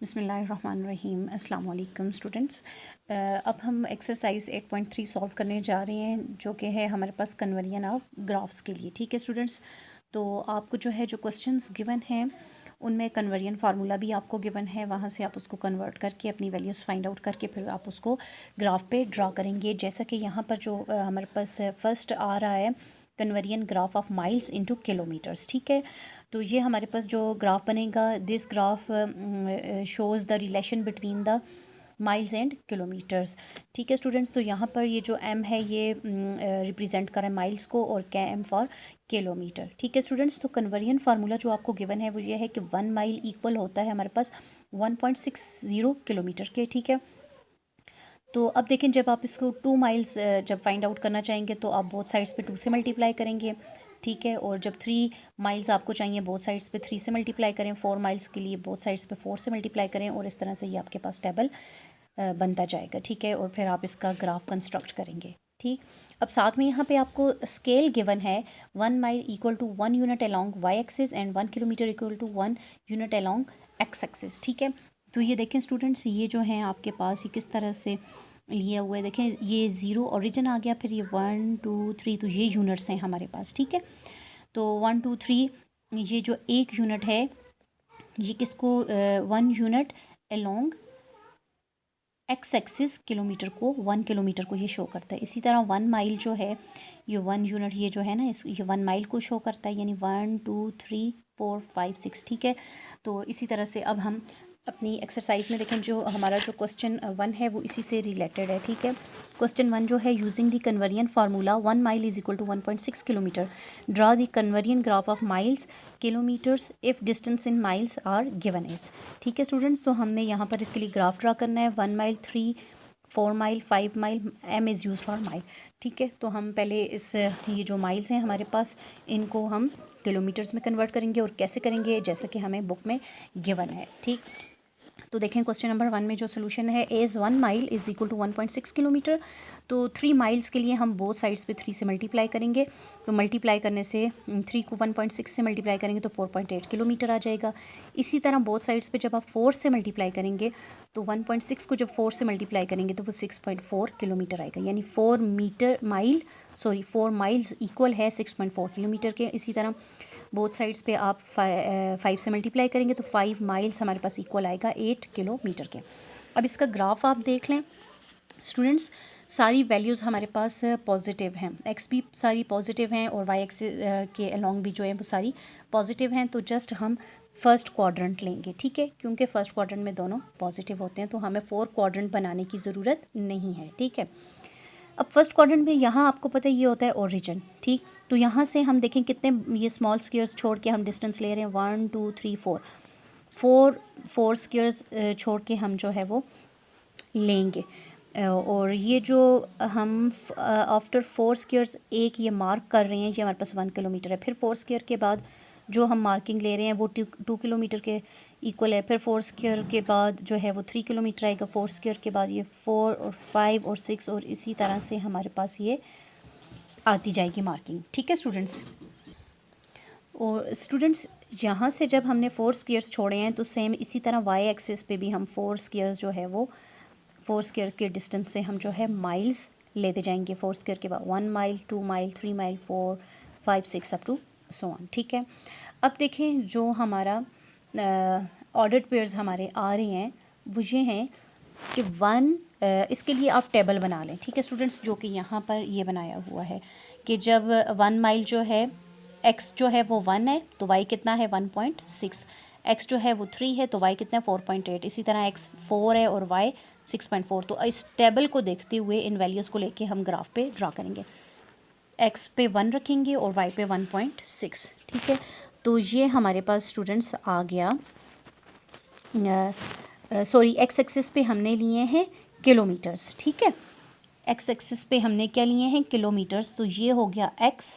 बिस्मिल्लाहिर्रहमानिर्रहीम। अस्सलाम वालेकुम स्टूडेंट्स। अब हम एक्सरसाइज 8.3 सॉल्व करने जा रहे हैं, जो कि है हमारे पास कन्वर्जन ऑफ ग्राफ्स के लिए। ठीक है स्टूडेंट्स, तो आपको जो है जो क्वेश्चंस गिवन हैं उनमें कन्वर्जन फार्मूला भी आपको गिवन है, वहाँ से आप उसको कन्वर्ट करके अपनी वैल्यूज़ फाइंड आउट करके फिर आप उसको ग्राफ पे ड्रा करेंगे। जैसा कि यहाँ पर जो हमारे पास फर्स्ट आ रहा है conversion graph of miles into kilometres. ठीक है, तो ये हमारे पास जो ग्राफ बनेगा, this graph shows the relation between the miles and kilometres. ठीक है स्टूडेंट्स, तो यहाँ पर ये जो m है ये रिप्रेजेंट कर रहा है माइल्स को और km फॉर किलोमीटर। ठीक है स्टूडेंट्स, तो कन्वर्जन फार्मूला जो आपको गिवन है वो ये है कि 1 माइल इक्वल होता है हमारे पास 1.60 किलोमीटर के। ठीक है, तो अब देखें, जब आप इसको 2 माइल्स जब फाइंड आउट करना चाहेंगे तो आप बोथ साइड्स पे 2 से मल्टीप्लाई करेंगे। ठीक है, और जब 3 माइल्स आपको चाहिए बोथ साइड्स पे 3 से मल्टीप्लाई करें। 4 माइल्स के लिए बोथ साइड्स पे 4 से मल्टीप्लाई करें, और इस तरह से ये आपके पास टेबल बनता जाएगा। ठीक है, और फिर आप इसका ग्राफ कंस्ट्रक्ट करेंगे। ठीक, अब साथ में यहाँ पे आपको स्केल गिवन है 1 mile equal to 1 unit along Y axis and 1 kilometre equal to 1 unit along X axis. ठीक है, तो ये देखें स्टूडेंट्स, ये जो है आपके पास ये किस तरह से लिया हुआ है। देखें, ये 0 ओरिजिन आ गया, फिर ये 1 2 3, तो ये यूनिट्स हैं हमारे पास। ठीक है, तो 1 2 3 ये जो एक यूनिट है ये किसको 1 unit along x axis kilometre को 1 किलोमीटर को ये शो करता है। इसी तरह 1 माइल जो है ये 1 यूनिट ये जो है ना ये 1 माइल को शो करता है, यानी 1 2 3 4 5 6। ठीक है, तो इसी तरह से अब हम अपनी एक्सरसाइज में देखें, जो हमारा जो क्वेश्चन 1 है वो इसी से रिलेटेड है। ठीक है, क्वेश्चन 1 जो है, using the conversion formula 1 mile is equal to 1.6 kilometre, draw the conversion graph of miles kilometres if distance in miles are given is. ठीक है स्टूडेंट्स, तो हमने यहाँ पर इसके लिए ग्राफ ड्रा करना है। 1 mile 3 4 mile 5 mile, m is use for mile. ठीक है, तो हम पहले इस ये जो माइल्स हैं हमारे पास इनको हम किलोमीटर्स में कन्वर्ट करेंगे, और कैसे करेंगे जैसा कि हमें बुक में गिवन है। ठीक, तो देखें क्वेश्चन नंबर 1 में जो सोल्यूशन है, as 1 mile is equal to 1.6 kilometre. तो 3 माइल्स के लिए हम बोथ साइड्स पे 3 से मल्टीप्लाई करेंगे, तो मल्टीप्लाई करने से 3 को 1.6 से मल्टीप्लाई करेंगे तो 4.8 किलोमीटर आ जाएगा। इसी तरह बोथ साइड्स पे जब आप 4 से मल्टीप्लाई करेंगे तो 1.6 को जब 4 से मल्टीप्लाई करेंगे तो वो 6.4 किलोमीटर आएगा, यानी 4 माइल्स इक्वल है 6.4 किलोमीटर के। इसी तरह बोथ साइड्स पे आप 5 से मल्टीप्लाई करेंगे तो 5 माइल्स हमारे पास इक्वल आएगा 8 किलोमीटर के। अब इसका ग्राफ आप देख लें स्टूडेंट्स, सारी वैल्यूज़ हमारे पास पॉजिटिव हैं, एक्स भी सारी पॉजिटिव हैं और वाई एक्स के अलॉन्ग भी जो है वो सारी पॉजिटिव हैं। तो जस्ट हम फर्स्ट क्वाड्रेंट लेंगे। ठीक है, क्योंकि फर्स्ट क्वाड्रेंट में दोनों पॉजिटिव होते हैं, तो हमें 4 क्वाड्रेंट बनाने की ज़रूरत नहीं है। ठीक है, अब फर्स्ट क्वाड्रेंट में यहाँ आपको पता है ये होता है ओरिजिन। ठीक, तो यहाँ से हम देखें कितने ये स्मॉल स्क्वायर्स छोड़ के हम डिस्टेंस ले रहे हैं, 1 2 3 4 स्क्वायर्स छोड़ के हम जो है वो लेंगे। और ये जो हम आफ्टर 4 स्क्वायर्स एक ये मार्क कर रहे हैं, ये हमारे पास 1 किलोमीटर है। फिर 4 स्क्वायर के बाद जो हम मार्किंग ले रहे हैं वो 2 किलोमीटर के इक्वल है। फिर 4 स्क्वायर के बाद जो है वो 3 किलोमीटर आएगा। 4 स्क्वायर के बाद ये 4 और 5 और 6, और इसी तरह से हमारे पास ये आती जाएगी मार्किंग। ठीक है स्टूडेंट्स, और स्टूडेंट्स यहाँ से जब हमने 4 स्क्वायर्स छोड़े हैं तो सेम इसी तरह वाई एक्सिस पे भी हम 4 स्क्वायर्स जो है वो 4 स्क्वायर के डिस्टेंस से हम जो है माइल्स लेते जाएंगे। 4 स्क्वायर के बाद 1 mile 2 mile 3 mile 4 5 6 up to so on. ठीक है, अब देखें जो हमारा ऑर्डर्ड पेयर्स हमारे आ रहे हैं वो ये हैं कि 1 इसके लिए आप टेबल बना लें। ठीक है स्टूडेंट्स, जो कि यहाँ पर ये बनाया हुआ है कि जब 1 माइल जो है x जो है वो 1 है तो y कितना है 1.6, x जो है वो 3 है तो y कितना है 4.8, इसी तरह x 4 है और y 6.4। तो इस टेबल को देखते हुए इन वैल्यूज़ को लेके हम ग्राफ पे ड्रा करेंगे। x पे 1 रखेंगे और y पे 1.6। ठीक है, तो ये हमारे पास स्टूडेंट्स आ गया, सॉरी एक्स एक्सिस पे हमने लिए हैं किलोमीटर्स। ठीक है, एक्स एक्सिस पे हमने क्या लिए हैं किलोमीटर्स, तो ये हो गया x,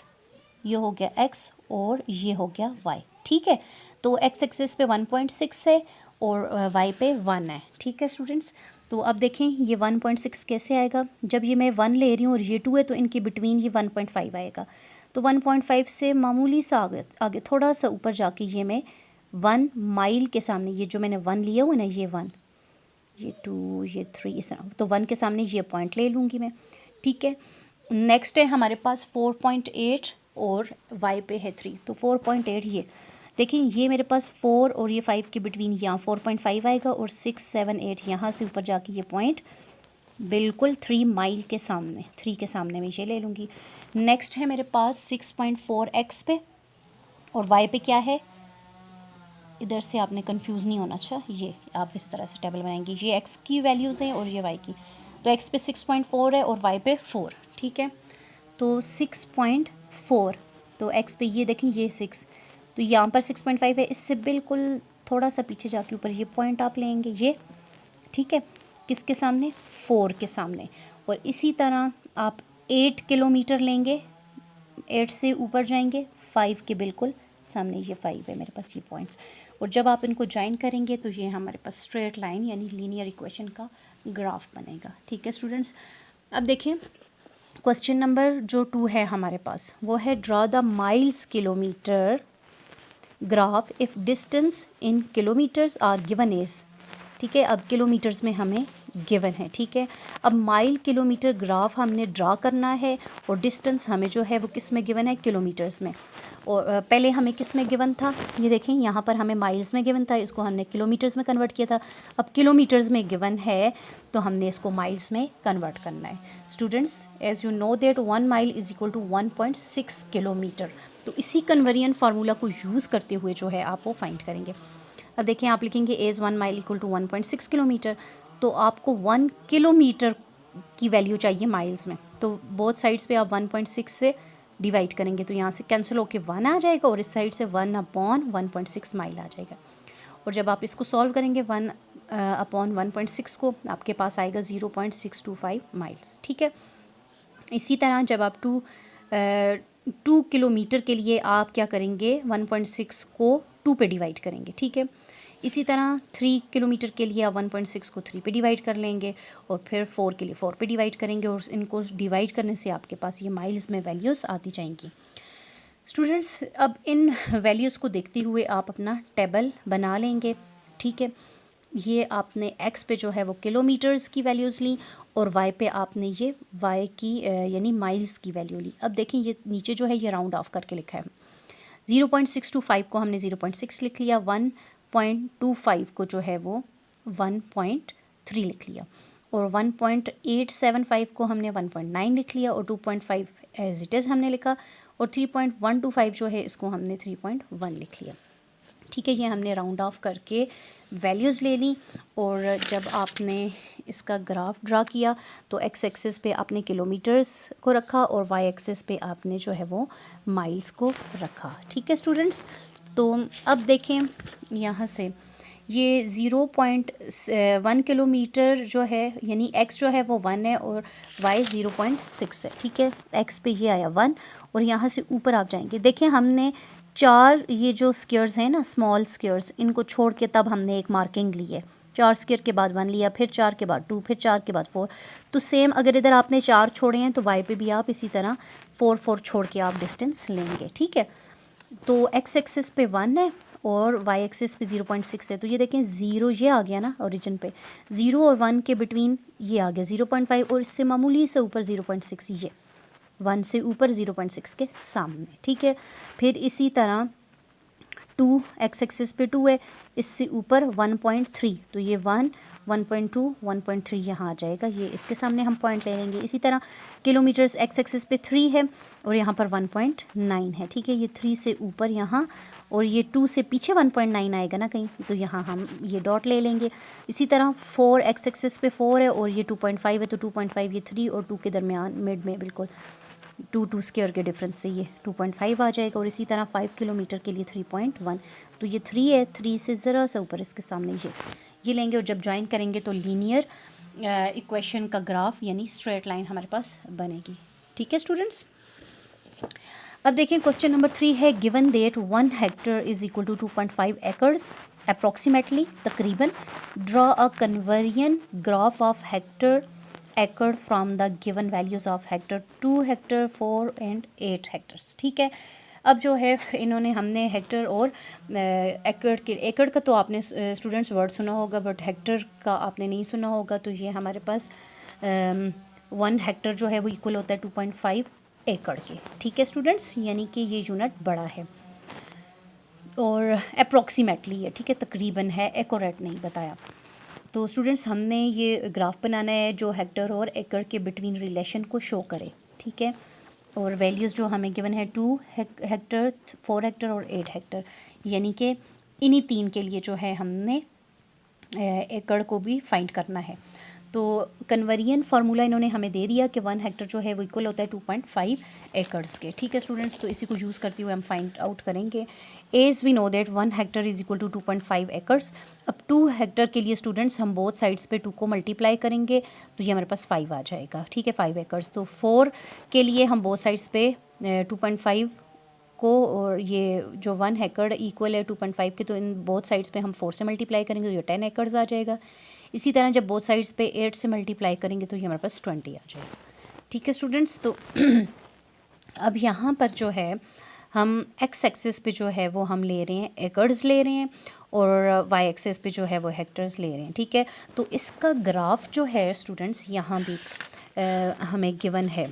ये हो गया x और ये हो गया y। ठीक है, तो एक्स एक्सिस पे 1.6 है और y पे 1 है। ठीक है स्टूडेंट्स, तो अब देखें ये 1.6 कैसे आएगा, जब ये मैं 1 ले रही हूँ और ये 2 है तो इनके बिटवीन ये 1.5 आएगा। तो 1.5 से मामूली सा आगे थोड़ा सा ऊपर जाके ये मैं 1 माइल के सामने, ये जो मैंने 1 लिया हुआ ना, ये 1, ये 2, ये 3, इस तरह, तो 1 के सामने ये पॉइंट ले लूँगी मैं, ठीक है। नेक्स्ट है हमारे पास 4.8 और y पे है 3, तो 4.8 ये देखिए, ये मेरे पास 4 और ये 5 के बिटवीन यहाँ 4.5 आएगा, और 6, 7, 8 यहाँ से ऊपर जाके ये पॉइंट बिल्कुल 3 माइल के सामने, 3 के सामने मैं ये ले लूँगी। नेक्स्ट है मेरे पास 6.4x पे, और y पे क्या है, इधर से आपने कंफ्यूज नहीं होना। अच्छा, ये आप इस तरह से टेबल बनाएंगे, ये x की वैल्यूज़ हैं और ये y की, तो x पे 6.4 है और y पे 4, ठीक है। तो 6.4, तो x पे ये देखें ये 6, तो यहाँ पर 6.5 है, इससे बिल्कुल थोड़ा सा पीछे जाके ऊपर ये पॉइंट आप लेंगे, ये ठीक है, किसके सामने, 4 के सामने। और इसी तरह आप 8 किलोमीटर लेंगे, 8 से ऊपर जाएंगे, 5 के बिल्कुल सामने, ये 5 है मेरे पास ये पॉइंट्स। और जब आप इनको ज्वाइन करेंगे तो ये हमारे पास स्ट्रेट लाइन यानी लीनियर इक्वेशन का ग्राफ बनेगा, ठीक है स्टूडेंट्स। अब देखिए क्वेश्चन नंबर जो 2 है हमारे पास, वो है draw the miles kilometre graph if distance in kilometres are given is, ठीक है। अब किलोमीटर्स में हमें गिवन है, ठीक है। अब माइल किलोमीटर ग्राफ हमने ड्रा करना है, और डिस्टेंस हमें जो है वो किस में गिवन है, किलोमीटर्स में। और पहले हमें किस में गिवन था, ये देखें यहाँ पर हमें माइल्स में गिवन था, इसको हमने किलोमीटर्स में कन्वर्ट किया था। अब किलोमीटर्स में गिवन है तो हमने इसको माइल्स में कन्वर्ट करना है। Students, as you know that 1 mile is equal to 1.6 kilometre, तो इसी कन्वर्जन फार्मूला को यूज़ करते हुए जो है आप वो फाइंड करेंगे। अब देखिए आप लिखेंगे as 1 mile equal to 1.6 kilometre, तो आपको 1 किलोमीटर की वैल्यू चाहिए माइल्स में, तो बोथ साइड्स पे आप 1.6 से डिवाइड करेंगे, तो यहाँ से कैंसिल होके 1 आ जाएगा, और इस साइड से 1/1.6 माइल आ जाएगा। और जब आप इसको सॉल्व करेंगे 1/1.6 को, आपके पास आएगा 0.625 माइल्स, ठीक है। इसी तरह जब आप 2 किलोमीटर के लिए आप क्या करेंगे, 1.6 को 2 पे डिवाइड करेंगे, ठीक है। इसी तरह 3 किलोमीटर के लिए आप 1.6 को 3 पे डिवाइड कर लेंगे, और फिर 4 के लिए 4 पे डिवाइड करेंगे, और इनको डिवाइड करने से आपके पास ये माइल्स में वैल्यूज़ आती जाएंगी। स्टूडेंट्स, अब इन वैल्यूज़ को देखते हुए आप अपना टेबल बना लेंगे, ठीक है। ये आपने x पे जो है वो किलोमीटर्स की वैल्यूज़ ली, और y पे आपने ये y की यानी माइल्स की वैल्यू ली। अब देखें ये नीचे जो है ये राउंड ऑफ करके लिखा है, 0.625 को हमने 0.6 लिख लिया, 1.25 को जो है वो 1.3 लिख लिया, और 1.875 को हमने 1.9 लिख लिया, और 2.5 एज इट इज़ हमने लिखा, और 3.125 जो है इसको हमने 3.1 लिख लिया, ठीक है। ये हमने राउंड ऑफ करके वैल्यूज़ ले ली, और जब आपने इसका ग्राफ ड्रा किया तो एक्स एक्सिस पे आपने किलोमीटर्स को रखा, और वाई एक्सिस पे आपने जो है वो माइल्स को रखा, ठीक है स्टूडेंट्स। तो अब देखें यहाँ से ये 0.1 किलोमीटर जो है यानी x जो है वो 1 है, और y 0.6 है, ठीक है। x पे ये आया 1, और यहाँ से ऊपर आप जाएंगे, देखें हमने 4 ये जो स्क्वेयर्स हैं ना, स्मॉल स्क्वेयर्स, इनको छोड़ के तब हमने एक मार्किंग ली है, 4 स्क्वेयर के बाद 1 लिया, फिर 4 के बाद 2, फिर 4 के बाद 4, तो सेम अगर इधर आपने 4 छोड़े हैं तो y पे भी आप इसी तरह 4 छोड़ के आप डिस्टेंस लेंगे, ठीक है। तो x एक्सिस पे 1 है और y एक्सिस पे 0.6 है, तो ये देखें 0 ये आ गया ना ओरिजिन पे, 0 और 1 के बिटवीन ये आ गया 0.5, और इससे मामूली से ऊपर 0.6, ये 1 से ऊपर 0.6 के सामने, ठीक है। फिर इसी तरह 2 x एक्सिस पे 2 है, इससे ऊपर 1.3, तो ये 1, 1.2, 1.3 यहाँ आ जाएगा, ये इसके सामने हम पॉइंट ले लेंगे। इसी तरह किलोमीटर्स x एक्सिस पे 3 है, और यहाँ पर 1.9 है, ठीक है। ये 3 से ऊपर यहाँ, और ये 2 से पीछे 1.9 आएगा ना कहीं, तो यहाँ हम ये डॉट ले लेंगे। इसी तरह 4 x एक्सिस पे 4 है, और ये 2.5 है, तो 2.5 ये 3 और 2 के दरमियान मिड में बिल्कुल 2 स्क्वायर के डिफरेंस से ये 2.5 आ जाएगा। और इसी तरह 5 किलोमीटर के लिए 3.1, तो ये 3 है, 3 से ज़रा सा ऊपर इसके सामने ये लेंगे, और जब ज्वाइन करेंगे तो लीनियर इक्वेशन का ग्राफ यानी स्ट्रेट लाइन हमारे पास बनेगी, ठीक है स्टूडेंट्स। अब देखें क्वेश्चन नंबर 3 है, given that 1 hectare is equal to 2.5 acres approximately, तकरीबन draw a conversion graph of hectare acre from the given values of hectare 2 hectare 4 and 8 hectares, ठीक है। अब जो है इन्होंने हमने हेक्टर और एकड़ का तो आपने स्टूडेंट्स वर्ड सुना होगा, बट हेक्टर का आपने नहीं सुना होगा। तो ये हमारे पास 1 हेक्टर जो है वो इक्वल होता है 2.5 एकड़ के, ठीक है स्टूडेंट्स, यानी कि ये यूनिट बड़ा है और अप्रॉक्सीमेटली है, ठीक है, तकरीबन है, एक्यूरेट नहीं बताया। तो स्टूडेंट्स हमने ये ग्राफ बनाना है जो हेक्टर और एकड़ के बिटवीन रिलेशन को शो करे, ठीक है। और वैल्यूज़ जो हमें गिवन है 2 हेक्टर, 4 हेक्टर और 8 हेक्टर, यानी कि इन्हीं 3 के लिए जो है हमने एकड़ को भी फाइंड करना है। तो कन्वर्जन फार्मूला इन्होंने हमें दे दिया कि 1 हेक्टर जो है वो इक्वल होता है 2.5 एकड़्स के, ठीक है स्टूडेंट्स। तो इसी को यूज़ करते हुए हम फाइंड आउट करेंगे। As we know that 1 hectare is equal to 2.5 acres. अब 2 हेक्टर के लिए स्टूडेंट्स हम बोथ साइड्स पे 2 को मल्टीप्लाई करेंगे तो ये हमारे पास 5 आ जाएगा, ठीक है, 5 एकड़्स। तो 4 के लिए हम बोथ साइड्स पे 2.5 को, और ये जो 1 हेक्टर इक्वल है 2.5 के, तो इन बोथ साइड्स पे हम 4 से मल्टीप्लाई करेंगे तो ये 10 एकड़्स आ जाएगा। इसी तरह जब बोथ साइड्स पे 8 से मल्टीप्लाई करेंगे तो ये हमारे पास 20 आ जाएगा, ठीक है स्टूडेंट्स। तो अब यहाँ पर जो है हम एक्स एक्सिस पे जो है वो हम ले रहे हैं एकड़्स ले रहे हैं, और वाई एक्सिस पे जो है वो हेक्टर्स ले रहे हैं, ठीक है। तो इसका ग्राफ जो है स्टूडेंट्स यहाँ भी हमें गिवन है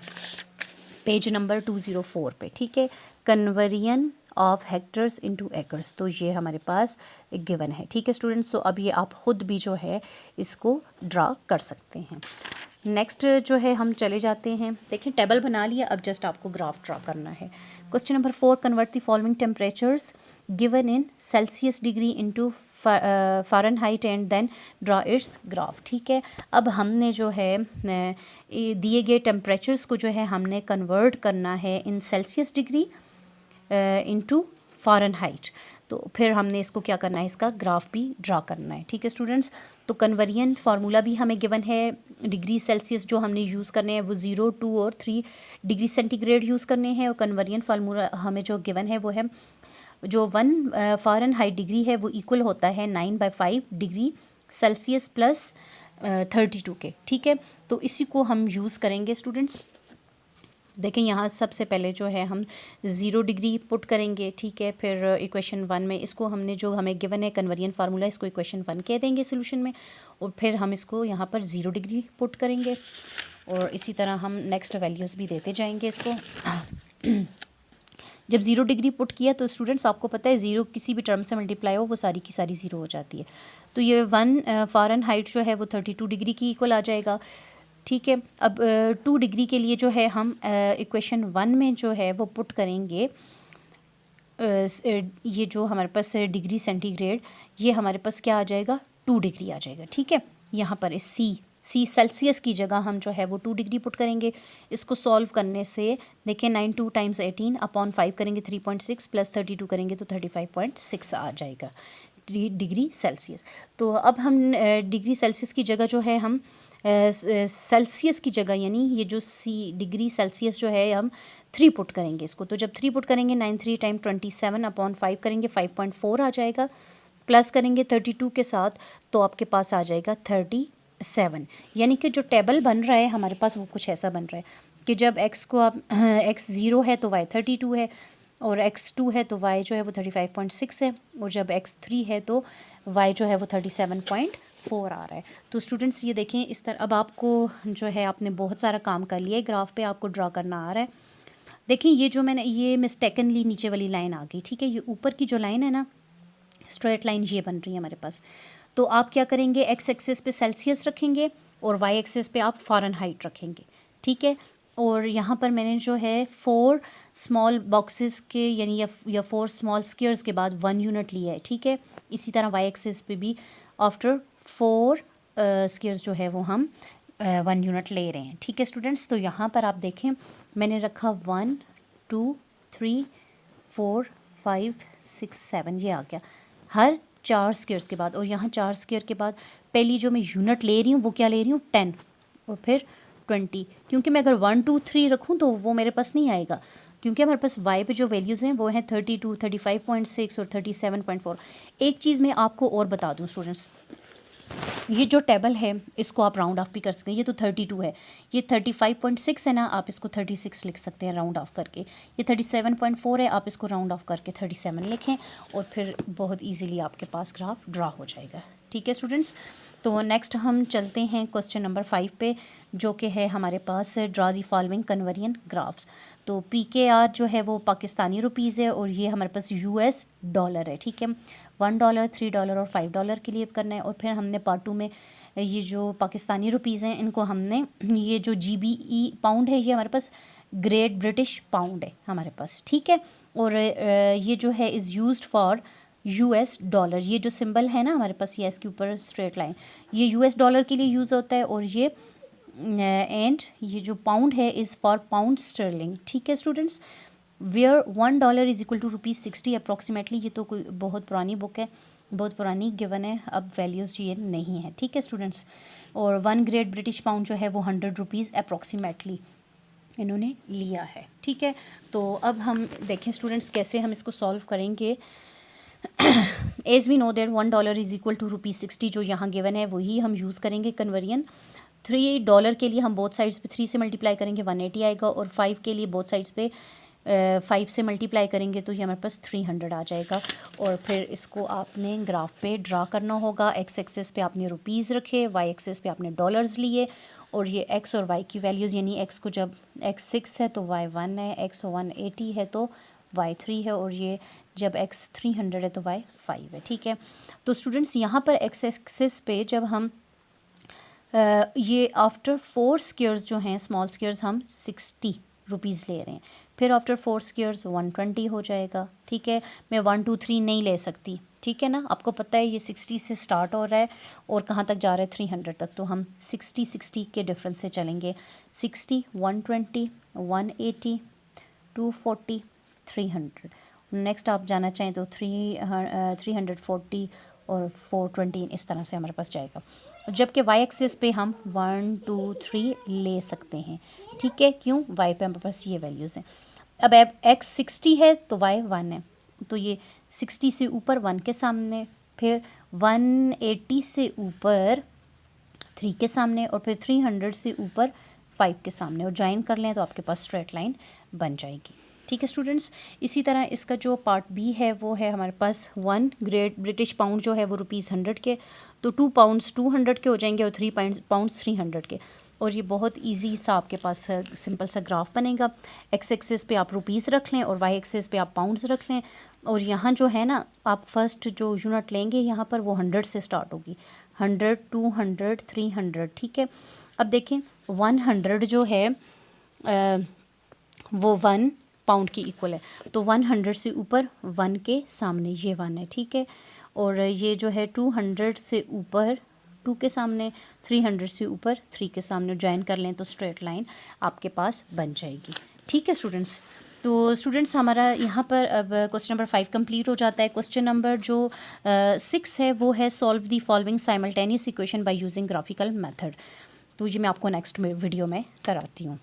पेज नंबर 204 पे, ठीक है, conversion of hectares into acres. तो ये हमारे पास एक गिवन है, ठीक है स्टूडेंट्स। तो अब ये आप ख़ुद भी जो है इसको ड्रा कर सकते हैं। नेक्स्ट जो है हम चले जाते हैं, देखें टेबल बना लिया, अब जस्ट आपको ग्राफ ड्रा करना है। Question number 4, convert the following temperatures given in Celsius degree into Fahrenheit and then draw its graph, ठीक है। अब हमने जो है दिए गए टेम्परेचर्स को जो है हमने कन्वर्ट करना है इन सेल्सियस डिग्री इनटू फ़ारेनहाइट। तो फिर हमने इसको क्या करना है, इसका ग्राफ भी ड्रा करना है, ठीक है स्टूडेंट्स। तो कन्वर्जन फार्मूला भी हमें गिवन है, डिग्री सेल्सियस जो हमने यूज़ करने हैं वो 0, 2 और 3 डिग्री सेंटीग्रेड यूज़ करने हैं। और कन्वर्जन फार्मूला हमें जो गिवन है वो है जो 1 फ़ारेनहाइट डिग्री है वो इक्वल होता है 9/5 डिग्री सेल्सियस प्लस 32 के, ठीक है। तो इसी को हम यूज़ करेंगे स्टूडेंट्स। देखें यहाँ सबसे पहले जो है हम 0 डिग्री पुट करेंगे, ठीक है। फिर इक्वेशन 1 में इसको हमने जो हमें गिवन है कन्वर्जन फार्मूला, इसको इक्वेशन 1 कह देंगे सोल्यूशन में, और फिर हम इसको यहाँ पर 0 डिग्री पुट करेंगे, और इसी तरह हम नेक्स्ट वैल्यूज़ भी देते जाएंगे इसको। जब 0 डिग्री पुट किया तो स्टूडेंट्स आपको पता है 0 किसी भी टर्म से मल्टीप्लाई हो वो सारी की सारी 0 हो जाती है। तो ये 1 फ़ारेनहाइट जो है वो 32 डिग्री की इक्वल आ जाएगा, ठीक है। अब 2 डिग्री के लिए जो है हम इक्वेशन 1 में जो है वो पुट करेंगे ये जो हमारे पास डिग्री सेंटीग्रेड, ये हमारे पास क्या आ जाएगा, 2 डिग्री आ जाएगा, ठीक है। यहाँ पर इस सी सेल्सियस की जगह हम जो है वो 2 डिग्री पुट करेंगे। इसको सॉल्व करने से देखें 9 2 टाइम्स 18 अपॉन 5 करेंगे 3.6 प्लस 32 करेंगे तो 35.6 आ जाएगा डिग्री सेल्सियस। तो अब हम डिग्री सेल्सियस की जगह जो है हम सेल्सियस की जगह, यानी ये जो डिग्री सेल्सियस जो है हम 3 पुट करेंगे इसको। तो जब 3 पुट करेंगे 9 3 टाइम 27 अपॉन 5 करेंगे 5.4 आ जाएगा, प्लस करेंगे 32 के साथ तो आपके पास आ जाएगा 37। यानी कि जो टेबल बन रहा है हमारे पास वो कुछ ऐसा बन रहा है कि जब x को आप x 0 है तो y 32 है, और x 2 है तो y जो है वो 35.6 है, और जब x 3 है तो y जो है वो 37.4 आ रहा है। तो स्टूडेंट्स ये देखें इस तरह, अब आपको जो है आपने बहुत सारा काम कर लिया है, ग्राफ पे आपको ड्रा करना आ रहा है। देखिए ये जो मैंने ये मिस्टेकनली नीचे वाली लाइन आ गई, ठीक है। ये ऊपर की जो लाइन है ना स्ट्रेट लाइन ये बन रही है हमारे पास। तो आप क्या करेंगे, एक्स एक्सिस पे सेल्सियस रखेंगे और वाई एक्सिस पे आप फ़ारेनहाइट रखेंगे, ठीक है। और यहाँ पर मैंने जो है 4 स्मॉल बॉक्सेस के यानी या 4 स्मॉल स्क्वायर्स के बाद 1 यूनिट लिया है, ठीक है। इसी तरह वाई एक्सिस पे भी आफ्टर 4 स्क्वायर्स जो है वो हम 1 यूनिट ले रहे हैं, ठीक है स्टूडेंट्स। तो यहाँ पर आप देखें मैंने रखा 1 2 3 4 5 6 7 ये आ गया हर 4 स्क्वायर्स के बाद। और यहाँ 4 स्क्वायर के बाद पहली जो मैं यूनिट ले रही हूँ वो क्या ले रही हूँ 10 और फिर 20, क्योंकि मैं अगर 1 2 3 रखूँ तो वो मेरे पास नहीं आएगा, क्योंकि हमारे पास y पे जो वैल्यूज़ हैं वो हैं 32 35.6 और 37.4। एक चीज़ मैं आपको और बता दूँ स्टूडेंट्स, ये जो टेबल है इसको आप राउंड ऑफ भी कर सकते हैं। ये तो 32 है, ये 35.6 है ना, आप इसको 36 लिख सकते हैं राउंड ऑफ करके। ये 37.4 है, आप इसको राउंड ऑफ करके 37 लिखें और फिर बहुत इजीली आपके पास ग्राफ ड्रा हो जाएगा। ठीक है स्टूडेंट्स, तो नेक्स्ट हम चलते हैं क्वेश्चन नंबर 5 पे, जो कि है हमारे पास draw the following conversion graphs. तो PKR जो है वो पाकिस्तानी रुपीज़ है और ये हमारे पास US डॉलर है। ठीक है, $1, $3 और $5 के लिए करना है। और फिर हमने पार्ट 2 में ये जो पाकिस्तानी रुपीज़ हैं इनको हमने, ये जो GBE पाउंड है ये हमारे पास ग्रेट ब्रिटिश पाउंड है हमारे पास। ठीक है, और ये जो है is used for US dollar. ये जो सिंबल है ना हमारे पास, ये इसके ऊपर स्ट्रेट लाइन, ये US डॉलर के लिए यूज़ होता है। और ये एंड ये जो पाउंड है इज़ फॉर पाउंड स्टर्लिंग। ठीक है students, where $1 is equal to ₹60 approximately. ये तो कोई बहुत पुरानी बुक है, बहुत पुरानी गिवन है, अब वैल्यूज़ ये नहीं है। ठीक है स्टूडेंट्स, और 1 ग्रेट ब्रिटिश पाउंड जो है वो ₹100 अप्रॉक्सीमेटली इन्होंने लिया है। ठीक है, तो अब हम देखें स्टूडेंट्स कैसे हम इसको सॉल्व करेंगे। As we know that $1 is equal to ₹60 जो यहाँ गिवन है वही हम यूज़ करेंगे कन्वर्जन। $3 के लिए हम बोथ साइड्स पे 3 से मल्टीप्लाई करेंगे 180 आएगा, और 5 के लिए बोथ साइड्स पे 5 से मल्टीप्लाई करेंगे तो ये हमारे पास 300 आ जाएगा। और फिर इसको आपने ग्राफ पे ड्रा करना होगा। एक्स एक्सेस पे आपने रुपीज़ रखे, वाई एक्सेस पे आपने डॉलर्स लिए, और ये एक्स और वाई की वैल्यूज़, यानी एक्स को जब x 6 है तो y 1 है, x 180 है तो y 3 है, और ये जब x 300 है तो y 5 है। ठीक है, तो स्टूडेंट्स यहाँ पर एक्स एक्सेस पे जब हम ये आफ्टर 4 स्क्वेयर्स जो हैं स्मॉल स्क्वेयर्स हम ₹60 ले रहे हैं, फिर आफ्टर 4 स्क्वेयर्स 120 हो जाएगा। ठीक है, मैं 1 2 3 नहीं ले सकती। ठीक है ना, आपको पता है ये 60 से स्टार्ट हो रहा है और कहाँ तक जा रहा है 300 तक, तो हम 60 के डिफरेंस से चलेंगे। 60 120 180 240 300। नेक्स्ट आप जाना चाहें तो 340 और 420 इस तरह से हमारे पास जाएगा, जबकि वाई एक्सिस पे हम 1 2 3 ले सकते हैं। ठीक है, क्यों, वाई पे हमारे पास ये वैल्यूज़ हैं। अब एक्स 60 है तो वाई 1 है, तो ये 60 से ऊपर 1 के सामने, फिर 180 से ऊपर 3 के सामने, और फिर 300 से ऊपर 5 के सामने, और ज्वाइन कर लें तो आपके पास स्ट्रेट लाइन बन जाएगी। ठीक है स्टूडेंट्स, इसी तरह इसका जो पार्ट बी है वो है हमारे पास 1 ग्रेट ब्रिटिश पाउंड जो है वो ₹100 के, तो 2 पाउंड्स 200 के हो जाएंगे और 3 पाउंड्स 300 के। और ये बहुत इजी सा आपके पास सिंपल सा ग्राफ बनेगा। एक्स एक्सिस पे आप रुपीज़ रख लें और वाई एक्सिस पे आप पाउंड्स रख लें, और यहाँ जो है ना आप फर्स्ट जो यूनिट लेंगे यहाँ पर वो 100 से स्टार्ट होगी, 100 200 300। ठीक है, अब देखें 100 जो है वो 1 पाउंड की इक्वल है, तो 100 से ऊपर 1 के सामने ये 1 है। ठीक है, और ये जो है 200 से ऊपर 2 के सामने, 300 से ऊपर 3 के सामने ज्वाइन कर लें तो स्ट्रेट लाइन आपके पास बन जाएगी। ठीक है स्टूडेंट्स, तो स्टूडेंट्स हमारा यहाँ पर अब क्वेश्चन नंबर 5 कंप्लीट हो जाता है। क्वेश्चन नंबर जो 6 है वो है solve the following simultaneous equation by using graphical method. तो ये मैं आपको नेक्स्ट वीडियो में कराती हूँ।